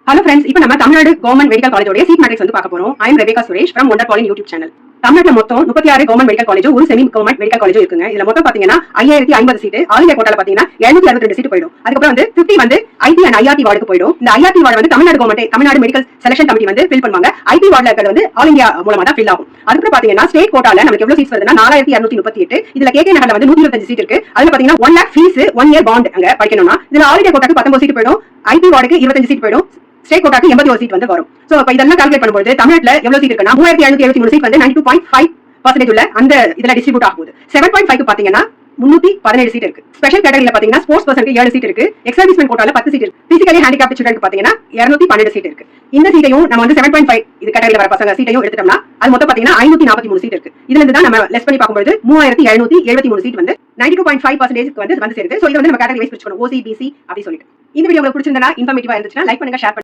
Hello friends, இப்போ நம்ம Tamil Nadu government medical காலேஜோட சீட் மேட்ரிக்ஸ் வந்து பார்க்க போறோம். I am Rebecca Suresh from Wonder Calling YouTube channel. தமிழ்நாட்டுல மொத்தம் 36 கவர்மெண்ட் மெடிக்கல் காலேஜ், ஒரு செமி கவர்மெண்ட் மெடிக்கல் காலேஜ் இருக்குங்க. இதுல மொத்தம் பாத்தீங்கன்னா 5050 சீட், ஆல் இந்தியா கோட்டால பாத்தீங்கன்னா 762 சீட் போய்டும். அதுக்கு அப்புறம் வந்து 50 வந்து ஐடி அண்ட் ஐஆர்டி வார்டுக்கு போய்டும். இந்த ஐஆர்டி வார்டு வந்து Tamil Nadu government Tamil Nadu medical selection committee வந்து ஃபில் பண்ணுவாங்க. ஐடி வார்டுல இருக்கிறது வந்து ஆல் இந்தியா மூலமா தான் ஃபில் ஆகும். அதுக்கு பாத்தீங்கன்னா ஸ்டேட் கோட்டால நமக்கு எவ்வளவு சீட்ஸ் வருதுன்னா 4238. இதுல கேகே நகர்ல வந்து 125 சீட் இருக்கு. அதுல பாத்தீங்கன்னா 1 lakh ஃபீஸ் 1 year பாண்ட் அங்க படிக்கணும்னா இதுல ஆல் இந்தியா கோட்டாக்கு 19 சீட் போய்டும், ஐடி வார்டுக்கு 25 சீட் போய்டும், ஸ்டேட் கோட்டாக்கு 81 சீட் வந்து வரும். சோ அப்ப இதெல்லாம் கால்குலேட் பண்ணும்போது தமிழ்நாட்டுல எவ்வளவு சீட் இருக்குன்னா 3773 சீட் வந்து 92.5% உள்ள அந்த இதுல டிஸ்ட்ரிபியூட் ஆகும். 7.5 பாத்தீங்கன்னா 317 சீட் இருக்கு. ஸ்பெஷல் கேட்டகரியில பாத்தீங்கன்னா ஸ்போர்ட்ஸ் பர்சனுக்கு 7 சீட் இருக்கு. எக்ஸ் சர்வீஸ்மேன் கோட்டால 10 சீட் இருக்கு. பிசிக்கலி ஹேண்டிகேப்ட் ஸ்டூடெண்ட்க்கு பாத்தீங்கன்னா 212 சீட் இருக்கு. இந்த சீட்டையும் நம்ம வந்து 7.5 இது கேட்டகரியில வர பசங்க சீட்டையும் எடுத்துட்டோம்னா அது மொத்தம் பாத்தீங்கன்னா 543 சீட் இருக்கு. இதுல இருந்து தான் நம்ம லெஸ் பண்ணி பார்க்கும்போது 3773 சீட் வந்து 92.5% வந்து சேருது. சோ இது வந்து நம்ம கேட்டகரி வைஸ் பிரிச்சுக்கணும், ஓசி பிசி அப்படி சொல்லிட்டு. இந்த வீடியோ உங்களுக்கு பிடிச்சிருந்தா இன்ஃபர்மேட்டிவா இருந்துச்சுன்னா லைக் பண்ணுங்க, ஷேர் பண்ணுங்க.